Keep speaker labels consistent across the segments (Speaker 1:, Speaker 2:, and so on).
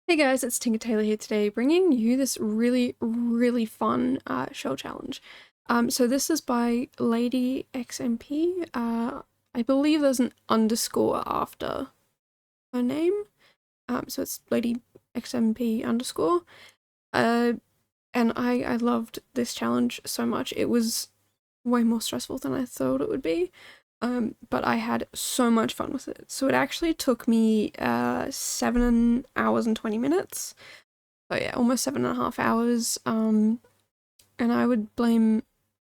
Speaker 1: Hey guys, it's Tinker Tailor here today, bringing you this really fun shell challenge. So this is by Lady XMP. I believe there's an underscore after her name. So it's Lady XMP underscore. Uh, and I loved this challenge so much. It was way more stressful than I thought it would be. But I had so much fun with it. So it actually took me 7 hours and 20 minutes. So yeah, almost 7.5 hours. And I would blame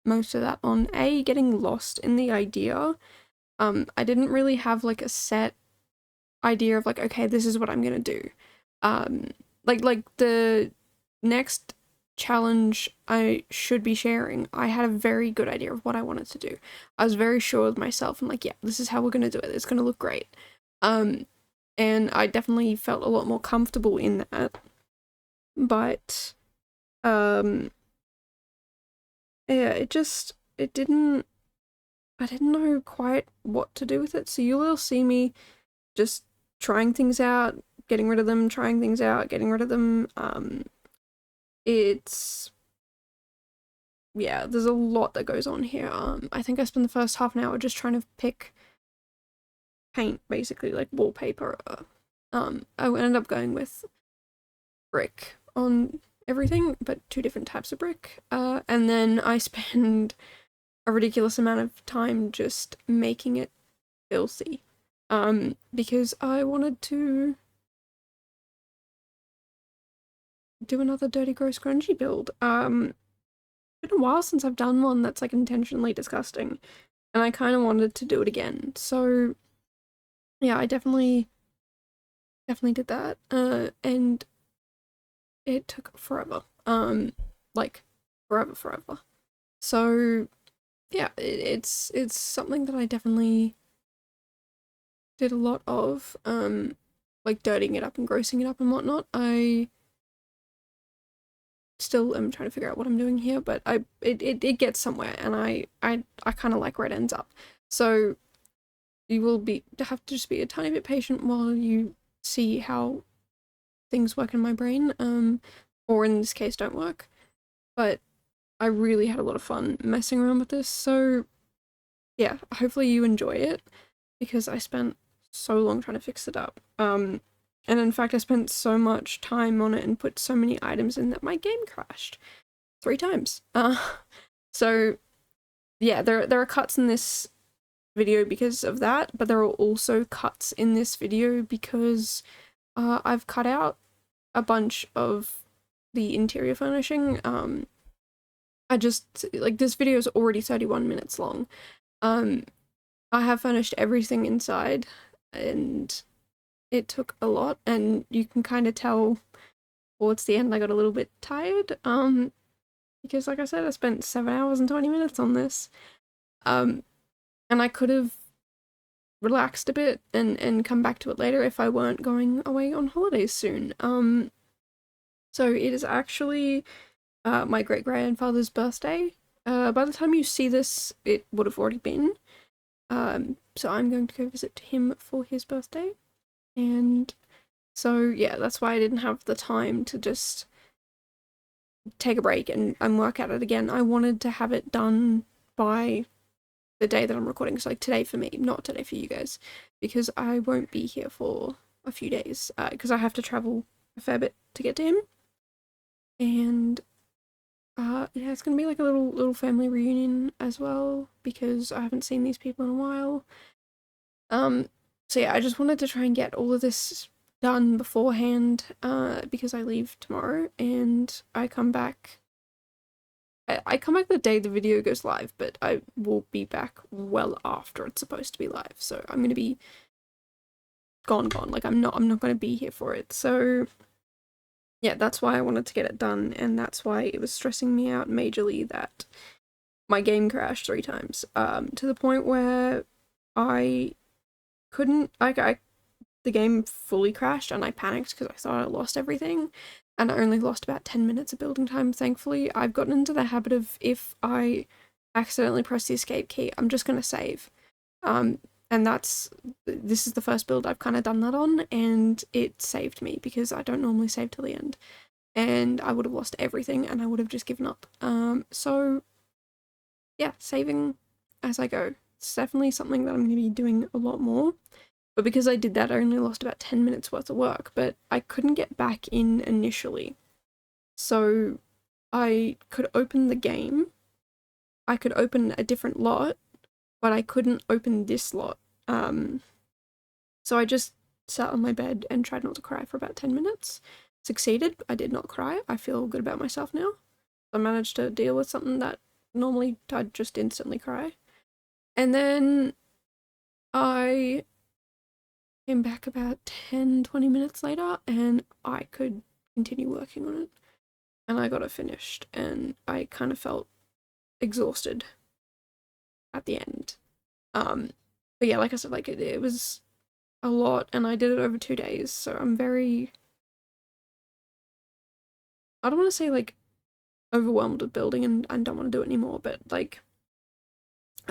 Speaker 1: most of that on getting lost in the idea. I didn't really have like a set idea of like, okay, this is what I'm gonna do. Um, like the next challenge I should be sharing, I had a very good idea of what I wanted to do. I was very sure of myself and like, yeah, this is how we're gonna do it. It's gonna look great. Um, and I definitely felt a lot more comfortable in that. But um yeah, it didn't I didn't know quite what to do with it. So you will see me just trying things out, getting rid of them, trying things out, getting rid of them. It's yeah, there's a lot that goes on here. I think I spent the first half an hour just trying to pick paint, basically, like wallpaper. I ended up going with brick on everything, but two different types of brick. And then I spend a ridiculous amount of time just making it filthy. Because I wanted to do another Dirty Gross Grungy build. It's been a while since I've done one that's like intentionally disgusting, and I kind of wanted to do it again. So yeah, I definitely did that. And it took forever. Like forever. So yeah, it's something that I definitely did a lot of. Like dirtying it up and grossing it up and whatnot. I still am trying to figure out what I'm doing here, but it gets somewhere, and I kind of like where it ends up. So you will have to just be a tiny bit patient while you see how things work in my brain, or in this case don't work. But I really had a lot of fun messing around with this, so yeah, hopefully you enjoy it, because I spent so long trying to fix it up. And in fact, I spent so much time on it and put so many items in that my game crashed 3 times. So yeah, there are cuts in this video because of that, but there are also cuts in this video because I've cut out a bunch of the interior furnishing. I just like this video is already 31 minutes long. Um, I have furnished everything inside, and it took a lot, and you can kind of tell towards the end I got a little bit tired. Because like I said, I spent 7 hours and 20 minutes on this. Um, and I could have relaxed a bit and come back to it later if I weren't going away on holidays soon. So it is actually my great grandfather's birthday. By the time you see this, it would have already been. So I'm going to go visit him for his birthday, and so yeah, that's why I didn't have the time to just take a break and work at it again. I wanted to have it done by the day that I'm recording. So like today for me, not today for you guys, because I won't be here for a few days because I have to travel a fair bit to get to him. And yeah, it's gonna be like a little family reunion as well because I haven't seen these people in a while. Um, so yeah, I just wanted to try and get all of this done beforehand because I leave tomorrow and I come back. I come back the day the video goes live, but I will be back well after it's supposed to be live. So I'm gonna be gone. Like I'm not gonna be here for it. So yeah, that's why I wanted to get it done, and that's why it was stressing me out majorly that my game crashed 3 times. To the point where I couldn't the game fully crashed and I panicked because I thought I lost everything, and I only lost about 10 minutes of building time. Thankfully, I've gotten into the habit of if I accidentally press the escape key, I'm just gonna save. And this is the first build I've kind of done that on, and it saved me because I don't normally save till the end. And I would have lost everything and I would have just given up. So yeah, saving as I go. It's definitely something that I'm going to be doing a lot more. But because I did that, I only lost about 10 minutes worth of work, but I couldn't get back in initially. So I could open the game, I could open a different lot, but I couldn't open this lot. So I just sat on my bed and tried not to cry for about 10 minutes. Succeeded. I did not cry. I feel good about myself now. I managed to deal with something that normally I'd just instantly cry. And then I came back about 10-20 minutes later and I could continue working on it. And I got it finished and I kind of felt exhausted at the end. But yeah, like I said, like it was a lot and I did it over 2 days, so I'm very, I don't want to say like overwhelmed with building and don't want to do it anymore, but like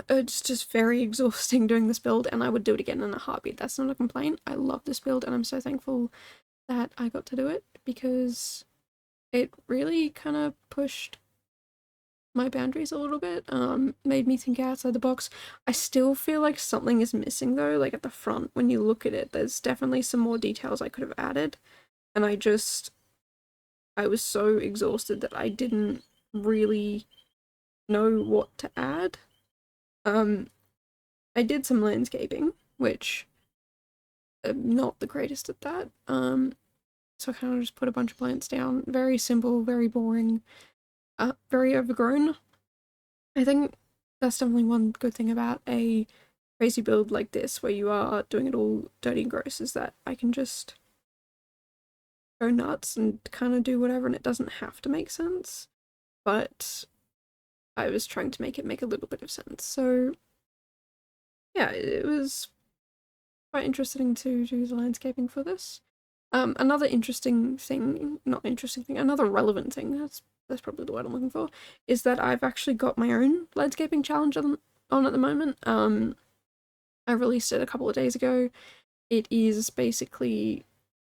Speaker 1: it's just very exhausting doing this build and I would do it again in a heartbeat. That's not a complaint. I love this build and I'm so thankful that I got to do it because it really kind of pushed my boundaries a little bit, made me think outside the box. I still feel like something is missing though, like at the front when you look at it, there's definitely some more details I could have added, and I was so exhausted that I didn't really know what to add. I did some landscaping, which I'm not the greatest at that, so I kind of just put a bunch of plants down, very simple, very boring, very overgrown. I think that's definitely one good thing about a crazy build like this, where you are doing it all dirty and gross, is that I can just go nuts and kind of do whatever and it doesn't have to make sense. But I was trying to make it make a little bit of sense. So yeah, it was quite interesting to do the landscaping for this. Another interesting thing, not interesting thing, another relevant thing, that's probably the word I'm looking for, is that I've actually got my own landscaping challenge on at the moment. I released it a couple of days ago. It is basically,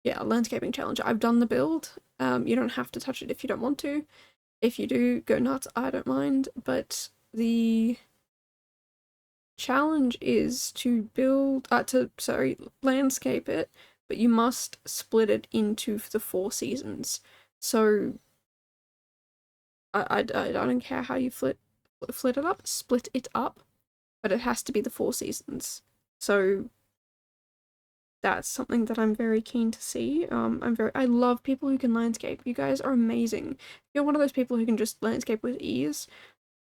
Speaker 1: yeah, a landscaping challenge. I've done the build. You don't have to touch it if you don't want to. If you do, go nuts, I don't mind. But the challenge is to landscape it, but you must split it into the 4 seasons. So I don't care how you split it up, but it has to be the 4 seasons. So that's something that I'm very keen to see. I love people who can landscape. You guys are amazing. If you're one of those people who can just landscape with ease,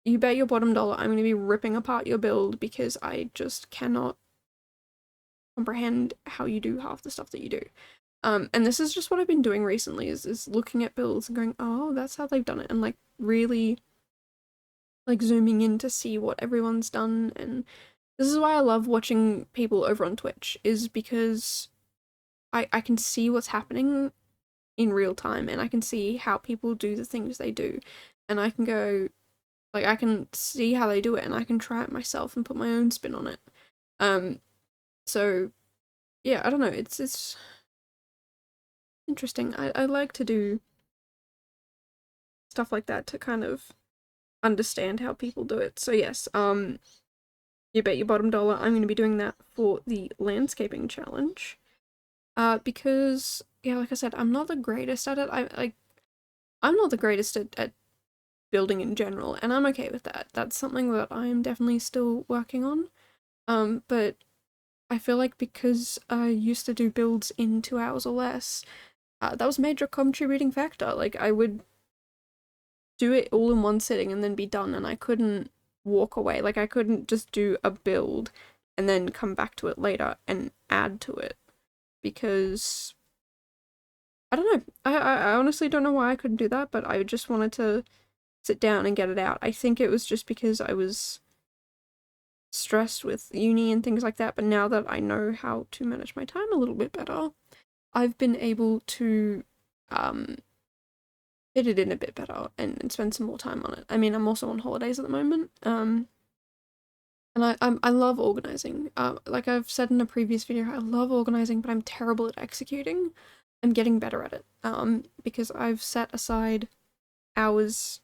Speaker 1: you bet your bottom dollar I'm going to be ripping apart your build because I just cannot comprehend how you do half the stuff that you do. And this is just what I've been doing recently is looking at builds and going, oh, that's how they've done it, and like really like zooming in to see what everyone's done. And this is why I love watching people over on Twitch, is because I can see what's happening in real time and I can see how people do the things they do, and I can go, like, I can see how they do it and I can try it myself and put my own spin on it. So yeah, I don't know, it's interesting. I like to do stuff like that to kind of understand how people do it. So yes, you bet your bottom dollar I'm going to be doing that for the landscaping challenge. Because yeah, like I said, I'm not the greatest at it. I'm not the greatest at building in general, and I'm okay with that. That's something that I'm definitely still working on. But I feel like because I used to do builds in 2 hours or less, that was a major contributing factor. Like, I would do it all in one sitting and then be done, and I couldn't walk away. Like, I couldn't just do a build and then come back to it later and add to it, because I don't know. I honestly don't know why I couldn't do that, but I just wanted to sit down and get it out. I think it was just because I was stressed with uni and things like that, but now that I know how to manage my time a little bit better, I've been able to fit it in a bit better and spend some more time on it. I mean, I'm also on holidays at the moment, And I love organizing. Like I've said in a previous video, I love organizing, but I'm terrible at executing. I'm getting better at it. Because I've set aside hours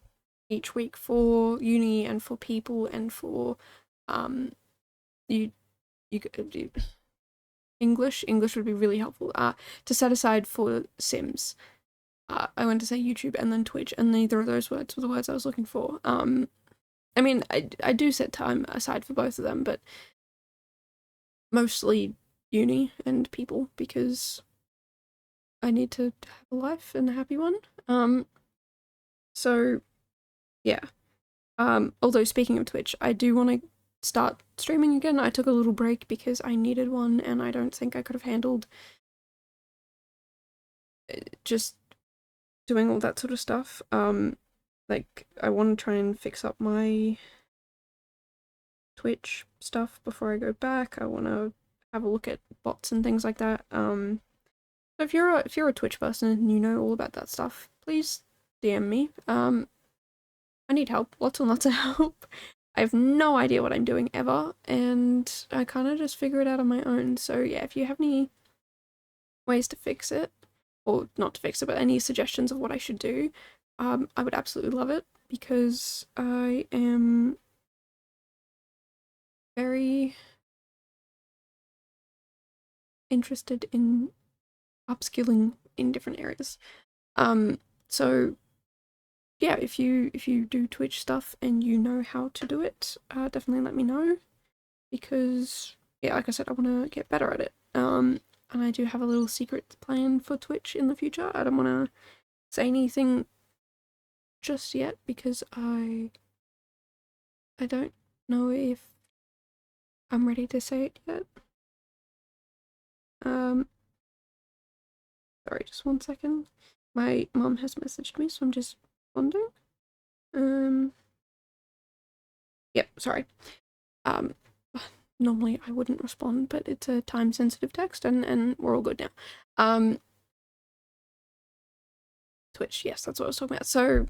Speaker 1: each week for uni and for people and for you you English would be really helpful. To set aside for Sims. I went to say YouTube and then Twitch, and neither of those words were the words I was looking for. I mean, I do set time aside for both of them, but mostly uni and people because I need to have a life and a happy one. So yeah. Although speaking of Twitch, I do want to start streaming again. I took a little break because I needed one, and I don't think I could have handled just doing all that sort of stuff. Like I want to try and fix up my Twitch stuff before I go back. I want to have a look at bots and things like that. So if you're a Twitch person and you know all about that stuff, please DM me. I need help, lots and lots of help. I have no idea what I'm doing ever, and I kind of just figure it out on my own. So yeah, if you have any ways to fix it, or not to fix it, but any suggestions of what I should do, I would absolutely love it because I am very interested in upskilling in different areas. So yeah, if you do Twitch stuff and you know how to do it, definitely let me know because yeah, like I said, I want to get better at it. And I do have a little secret plan for Twitch in the future. I don't want to say anything just yet because I don't know if I'm ready to say it yet. Sorry, just one second. My mom has messaged me, so I'm just responding. Yep, sorry. Normally I wouldn't respond, but it's a time-sensitive text, and we're all good now. Twitch, yes, that's what I was talking about. So,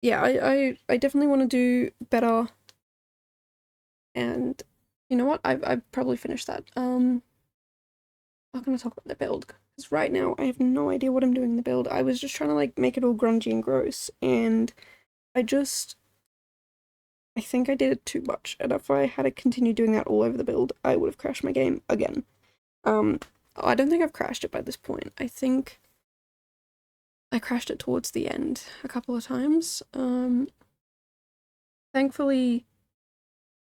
Speaker 1: yeah, I definitely want to do better, and you know what? I've probably finished that. I'm gonna talk about the build, because right now I have no idea what I'm doing in the build. I was just trying to, like, make it all grungy and gross, and I think I did it too much, and if I had to continue doing that all over the build, I would have crashed my game again. I don't think I've crashed it by this point. I think I crashed it towards the end a couple of times. Thankfully,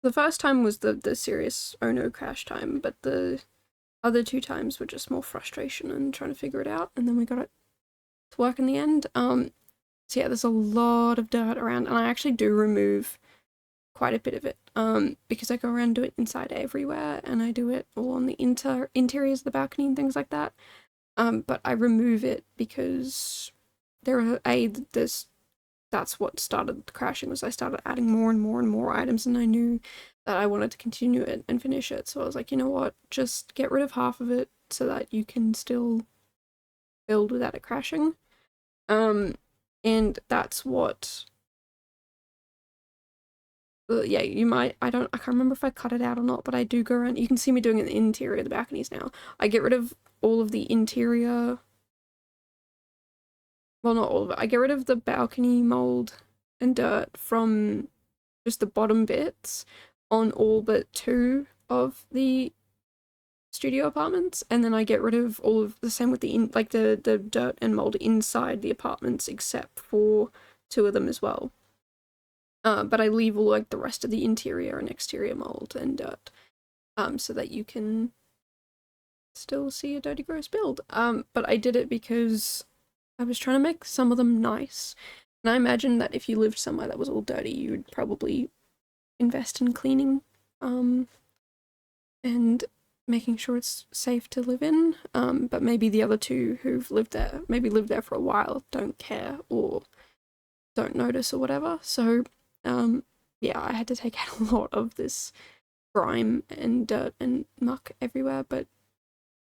Speaker 1: the first time was the serious oh no crash time, but the other two times were just more frustration and trying to figure it out, and then we got it to work in the end. So yeah, there's a lot of dirt around, and I actually do remove quite a bit of it, because I go around and do it inside everywhere, and I do it all on the interiors of the balcony and things like that. But I remove it because that's what started crashing, was I started adding more and more and more items, and I knew that I wanted to continue it and finish it, so I was like, you know what, just get rid of half of it so that you can still build without it crashing. And that's what yeah, you might, I can't remember if I cut it out or not, but I do go around, you can see me doing it in the interior of the balconies now. I get rid of all of the interior, well, not all of it, I get rid of the balcony mold and dirt from just the bottom bits on all but two of the studio apartments, and then I get rid of all of the same with the dirt and mold inside the apartments except for two of them as well. But I leave all like the rest of the interior and exterior mold and dirt, so that you can still see a dirty gross build. But I did it because I was trying to make some of them nice, and I imagine that if you lived somewhere that was all dirty, you would probably invest in cleaning, and making sure it's safe to live in. But maybe the other two who've lived there for a while don't care or don't notice or whatever. So yeah, I had to take out a lot of this grime and dirt and muck everywhere, but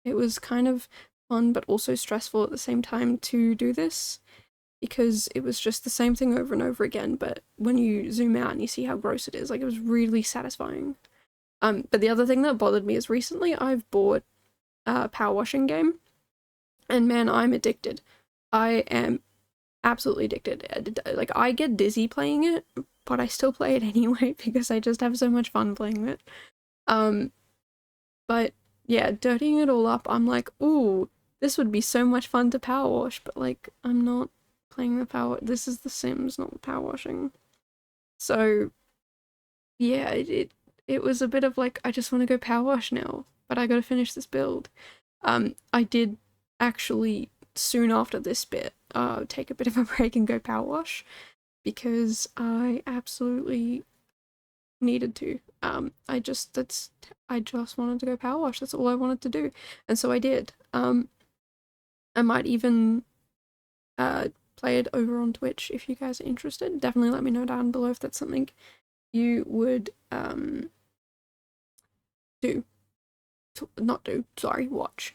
Speaker 1: it was kind of fun but also stressful at the same time to do this because it was just the same thing over and over again, but when you zoom out and you see how gross it is, like, it was really satisfying. But the other thing that bothered me is recently I've bought a power washing game, and man, I'm addicted. I am absolutely addicted. Like, I get dizzy playing it, but I still play it anyway because I just have so much fun playing it. But yeah, dirtying it all up, I'm like, ooh, this would be so much fun to power wash, but like, I'm not playing the power. This is The Sims, not the power washing. So yeah, it was a bit of like, I just want to go power wash now, but I got to finish this build. I did actually soon after this bit take a bit of a break and go power wash because I absolutely needed to. I just wanted to go power wash. That's all I wanted to do, and so I did. I might even play it over on Twitch if you guys are interested. Definitely let me know down below if that's something you would watch.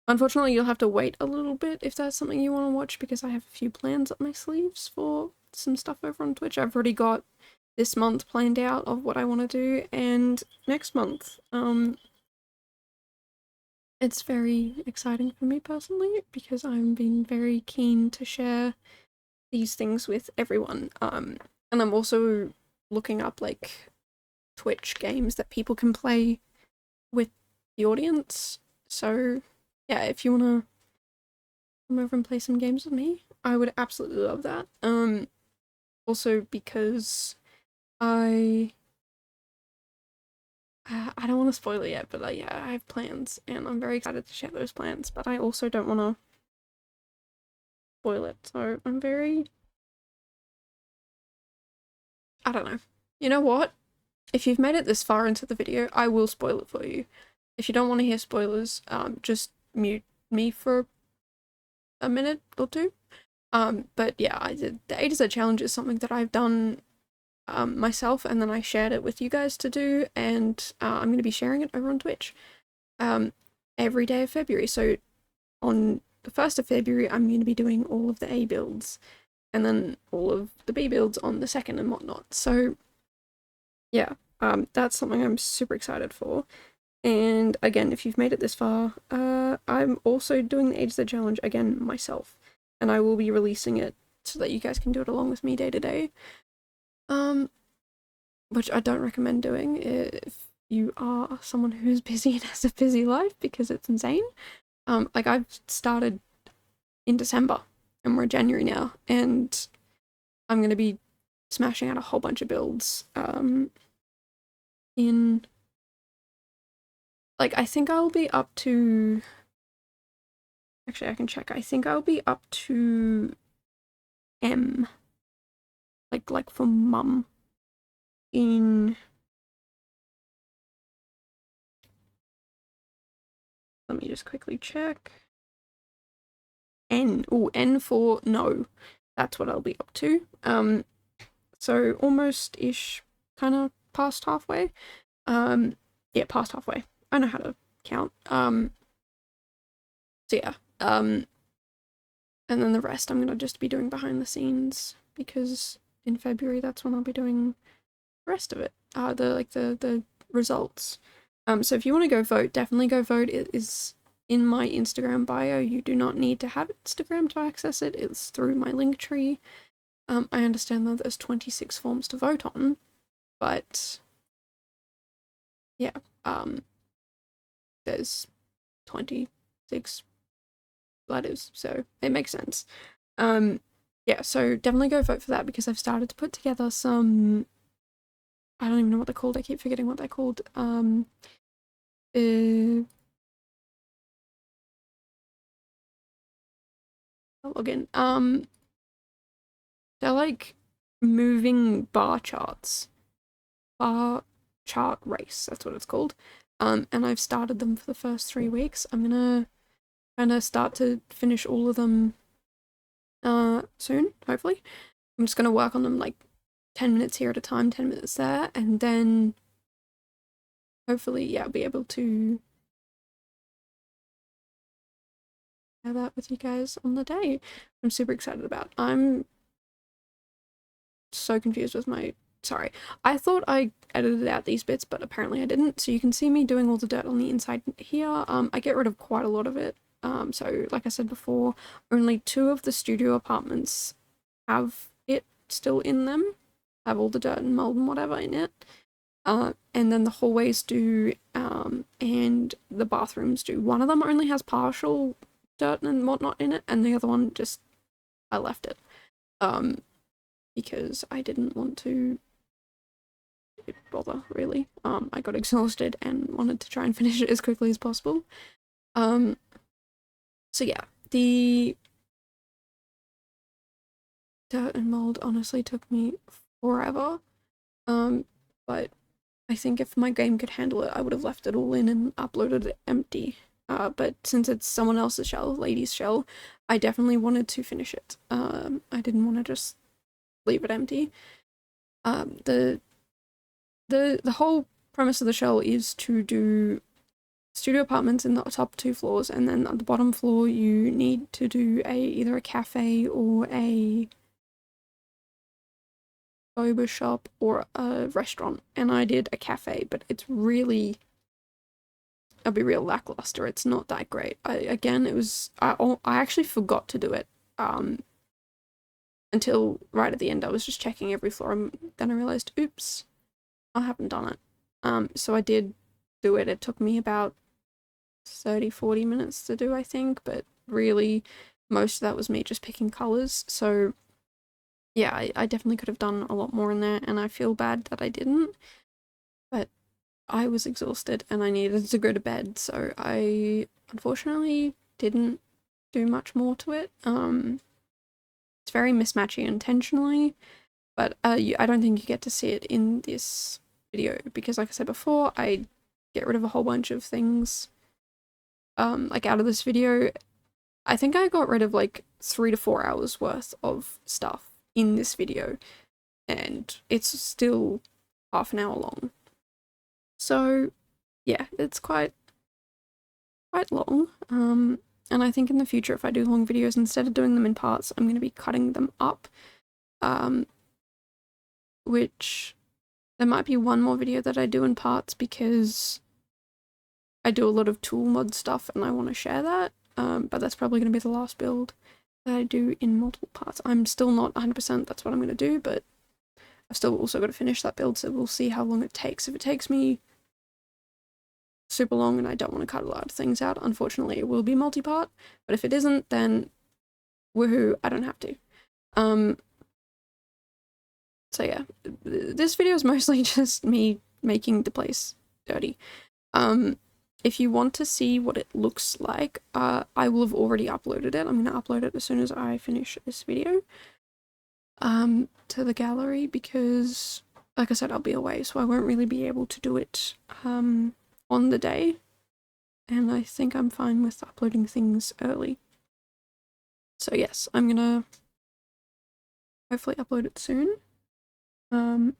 Speaker 1: Unfortunately, you'll have to wait a little bit if that's something you want to watch because I have a few plans up my sleeves for some stuff over on Twitch. I've already got this month planned out of what I want to do, and next month. It's very exciting for me personally because I'm being very keen to share these things with everyone. And I'm also looking up like Twitch games that people can play with the audience. So yeah, if you wanna come over and play some games with me, I would absolutely love that. Also because I don't want to spoil it yet, but like, yeah, I have plans and I'm very excited to share those plans, but I also don't want to spoil it. So I'm very, I don't know. You know what? If you've made it this far into the video, I will spoil it for you. If you don't want to hear spoilers, just mute me for a minute or two. But yeah, the A to Z challenge is something that I've done myself, and then I shared it with you guys to do, and I'm going to be sharing it over on Twitch every day of February. So on the 1st of February, I'm going to be doing all of the A builds, and then all of the B builds on the 2nd and whatnot. So yeah, that's something I'm super excited for. And again, if you've made it this far, I'm also doing the A to Z challenge again myself, and I will be releasing it so that you guys can do it along with me day to day. Which I don't recommend doing if you are someone who's busy and has a busy life because it's insane. Like, I've started in December and we're January now, and I'm gonna be smashing out a whole bunch of builds in, like, I think I'll be up to, actually I can check, I think I'll be up to M, like for mum, in, let me just quickly check. N. Oh, N for no. That's what I'll be up to. So almost-ish, kind of past halfway. Yeah, past halfway. I know how to count. So yeah. And then the rest I'm gonna just be doing behind the scenes because in February that's when I'll be doing the rest of it. The results. So if you want to go vote, definitely go vote. It is in my Instagram bio. You do not need to have Instagram to access it. It's through my link tree. I understand that there's 26 forms to vote on, but yeah, there's 26 letters, so it makes sense. Yeah, so definitely go vote for that because I've started to put together some, I don't even know what they're called. I keep forgetting what they're called. I'll log in. They're like moving bar charts. Bar chart race, that's what it's called. And I've started them for the first 3 weeks. I'm gonna kind of start to finish all of them soon, hopefully. I'm just gonna work on them like 10 minutes here at a time, 10 minutes there, and then hopefully, yeah, I'll be able to share that with you guys on the day. I'm super excited about. I'm so confused with my, sorry. I thought I edited out these bits, but apparently I didn't. So you can see me doing all the dirt on the inside here. I get rid of quite a lot of it. So like I said before, only 2 of the studio apartments have it still in them, have all the dirt and mold and whatever in it. And then the hallways do, and the bathrooms do. One of them only has partial dirt and whatnot in it, and the other one just, I left it. Because I didn't want to bother, really. I got exhausted and wanted to try and finish it as quickly as possible. So yeah, the dirt and mold honestly took me forever. But I think if my game could handle it, I would have left it all in and uploaded it empty. But since it's someone else's shell, Lady's shell, I definitely wanted to finish it. I didn't want to just leave it empty. The whole premise of the shell is to do studio apartments in the top 2 floors, and then on the bottom floor you need to do either a cafe or a boba shop or a restaurant. And I did a cafe, but it's really, I'll be real, lackluster. It's not that great. I actually forgot to do it until right at the end. I was just checking every floor, and then I realized, oops, I haven't done it. So I did do it. It took me about 30-40 minutes to do, I think, but really most of that was me just picking colors. So yeah, I definitely could have done a lot more in there, and I feel bad that I didn't, but I was exhausted and I needed to go to bed, so I unfortunately didn't do much more to it. It's very mismatchy intentionally, but I don't think you get to see it in this video, because like I said before, I get rid of a whole bunch of things like out of this video. I think I got rid of like 3 to 4 hours worth of stuff in this video, and it's still half an hour long. So yeah, it's quite long. And I think in the future, if I do long videos, instead of doing them in parts, I'm going to be cutting them up. Which there might be one more video that I do in parts, because I do a lot of tool mod stuff and I want to share that. But that's probably going to be the last build that I do in multiple parts. I'm still not 100% that's what I'm going to do, but I've still also got to finish that build, so we'll see how long it takes. If it takes me super long and I don't want to cut a lot of things out, unfortunately it will be multi-part, but if it isn't, then woohoo, I don't have to. So yeah, this video is mostly just me making the place dirty. If you want to see what it looks like, I will have already uploaded it. I'm going to upload it as soon as I finish this video to the gallery, because like I said, I'll be away, so I won't really be able to do it on the day, and I think I'm fine with uploading things early. So yes, I'm gonna hopefully upload it soon. I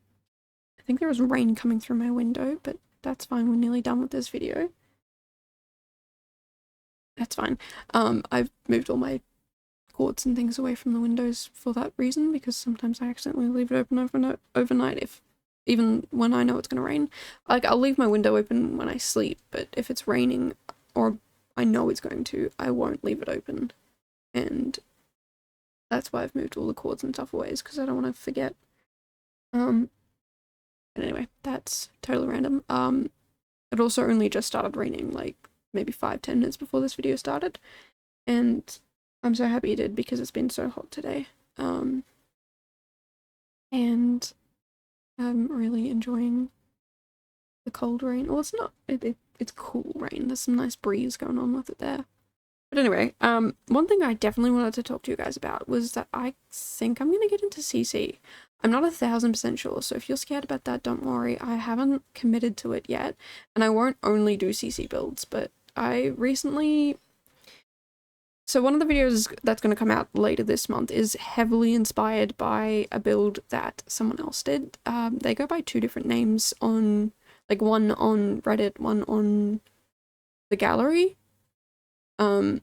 Speaker 1: think there was rain coming through my window, but that's fine, we're nearly done with this video. That's fine. I've moved all my cords and things away from the windows for that reason, because sometimes I accidentally leave it open overnight, even when I know it's gonna rain. Like, I'll leave my window open when I sleep, but if it's raining or I know it's going to, I won't leave it open. And that's why I've moved all the cords and stuff away, is because I don't want to forget. But anyway, that's totally random. It also only just started raining like maybe 5-10 minutes before this video started, and I'm so happy it did, because it's been so hot today. And I'm really enjoying the cold rain. Well, it's not, it's cool rain. There's some nice breeze going on with it there. But anyway, one thing I definitely wanted to talk to you guys about was that I think I'm gonna get into CC. I'm not 1000% sure, so if you're scared about that, don't worry. I haven't committed to it yet, and I won't only do CC builds, but I recently... So one of the videos that's going to come out later this month is heavily inspired by a build that someone else did. They go by 2 different names on, like, one on Reddit, one on the gallery. And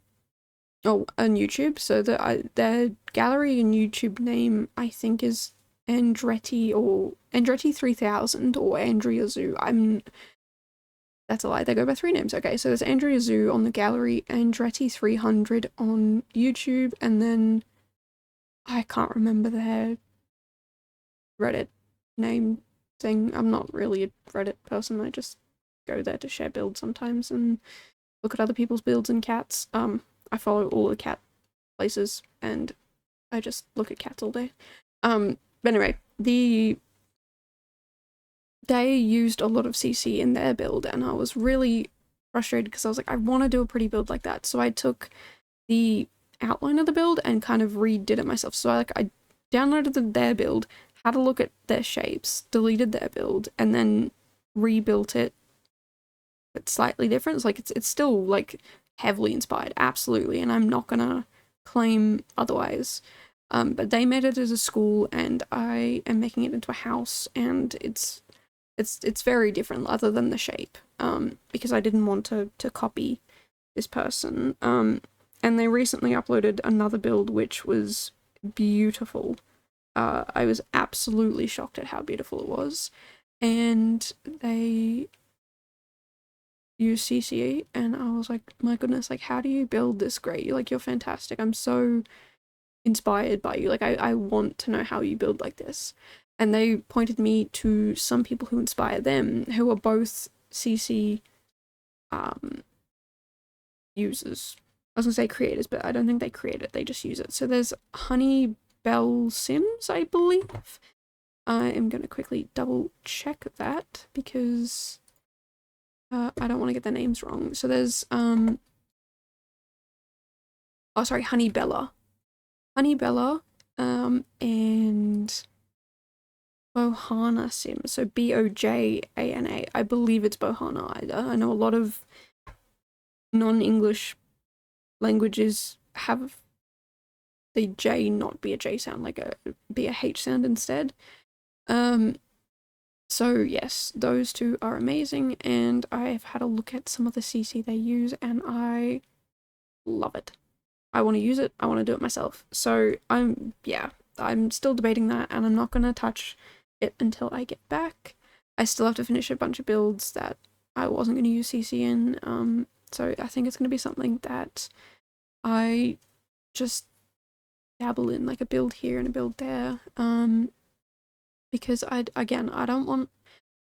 Speaker 1: Oh, on YouTube. So their gallery and YouTube name I think is Andretti or Andretti 3000 or Andrea Zoo. That's a lie. They go by three names. Okay, so there's Andrea Zoo on the gallery, Andretti 300 on YouTube, and then I can't remember their Reddit name thing. I'm not really a Reddit person. I just go there to share builds sometimes and look at other people's builds and cats. I follow all the cat places and I just look at cats all day. But anyway, they used a lot of CC in their build and I was really frustrated because I was like, I want to do a pretty build like that. So I took the outline of the build and kind of redid it myself. So I downloaded their build, had a look at their shapes, deleted their build, and then rebuilt it. But slightly different. It's like it's still like heavily inspired, absolutely, and I'm not gonna claim otherwise. But they made it as a school, and I am making it into a house, and it's very different other than the shape. Because I didn't want to copy this person. And they recently uploaded another build which was beautiful. I was absolutely shocked at how beautiful it was, and they use CC, and I was like, my goodness, like, how do you build this great? You're fantastic. I'm so inspired by you. Like, I want to know how you build like this. And they pointed me to some people who inspire them, who are both CC users. I was gonna say creators, but I don't think they create it, they just use it. So there's Honey Bell Sims, I believe. I am gonna quickly double check that because I don't want to get their names wrong. So there's oh sorry, Honey Bella, and Bohana Sim. So Bojana. I believe it's Bohana. I know a lot of non-English languages have the J not be a J sound, like be a H sound instead. So yes, those two are amazing, and I've had a look at some of the CC they use, and I love it. I want to use it, I want to do it myself. So I'm still debating that, and I'm not going to touch it until I get back. I still have to finish a bunch of builds that I wasn't going to use CC in, so I think it's going to be something that I just dabble in, like a build here and a build there, because I don't want...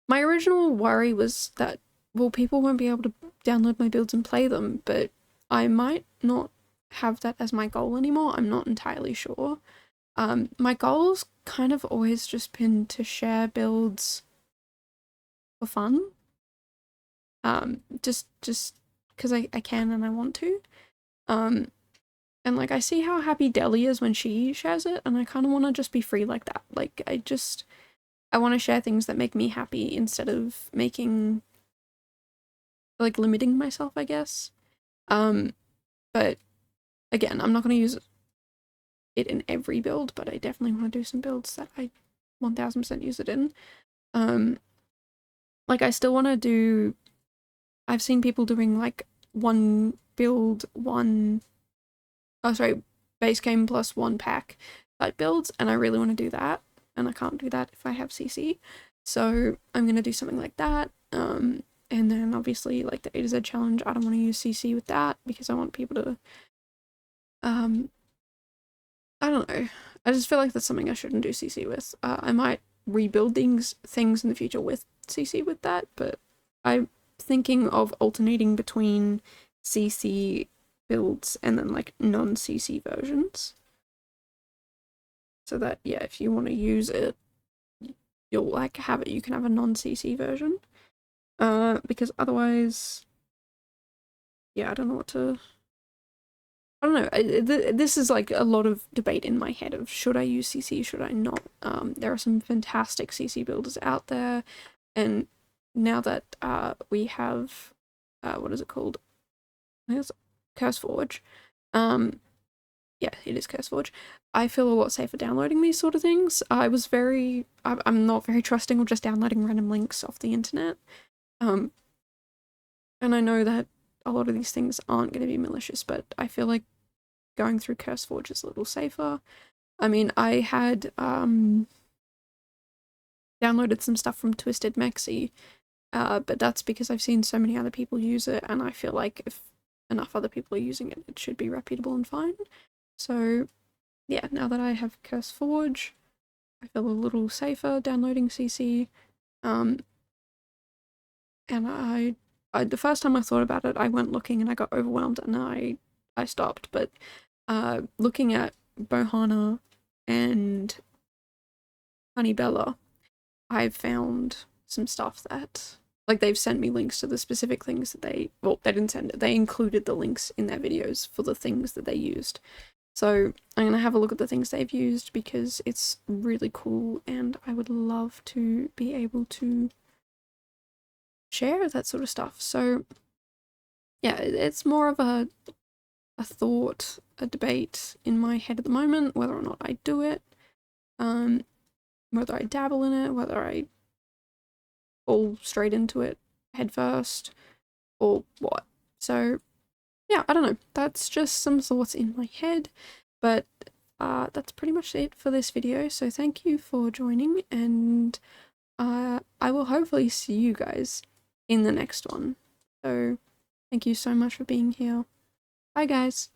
Speaker 1: My original worry was that, well, people won't be able to download my builds and play them, but I might not have that as my goal anymore. I'm not entirely sure. My goal's kind of always just been to share builds for fun. Just because I can and I want to. And like I see how happy Deli is when she shares it, and I kind of want to just be free like that. Like I want to share things that make me happy instead of making, like, limiting myself, I guess. But again, I'm not going to use it in every build, but I definitely want to do some builds that I 1000% use it in. Like I still want to do... I've seen people doing like one build, base game plus one pack type builds, and I really want to do that, and I can't do that if I have CC. So I'm going to do something like that. And then obviously like the A to Z challenge, I don't want to use CC with that because I want people to, I don't know. I just feel like that's something I shouldn't do CC with. I might rebuild things in the future with CC with that, but I'm thinking of alternating between CC builds and then like non-CC versions. So that, yeah, if you want to use it, you'll like have it, you can have a non-CC version. Because otherwise, yeah, I don't know what to... I don't know. This is like a lot of debate in my head of should I use CC, should I not? There are some fantastic CC builders out there, and now that we have what is it called? I think it's CurseForge. Yeah, it is CurseForge. I feel a lot safer downloading these sort of things. I'm not very trusting of just downloading random links off the internet. And I know that a lot of these things aren't going to be malicious, but I feel like going through CurseForge is a little safer. I mean, I had downloaded some stuff from Twisted Mexi, but that's because I've seen so many other people use it, and I feel like if enough other people are using it, it should be reputable and fine. So yeah, now that I have CurseForge, I feel a little safer downloading CC. And the first time I thought about it, I went looking and I got overwhelmed and I stopped. But looking at Bohana and Honeybella, I've found some stuff that, like, they've sent me links to the specific things that they didn't send it, they included the links in their videos for the things that they used. So I'm gonna have a look at the things they've used because it's really cool and I would love to be able to share that sort of stuff. So yeah, it's more of a thought, a debate in my head at the moment, whether or not I do it, whether I dabble in it, whether I fall straight into it head first, or what. So yeah, I don't know. That's just some thoughts in my head, but that's pretty much it for this video. So thank you for joining, and I will hopefully see you guys in the next one. So thank you so much for being here. Bye guys.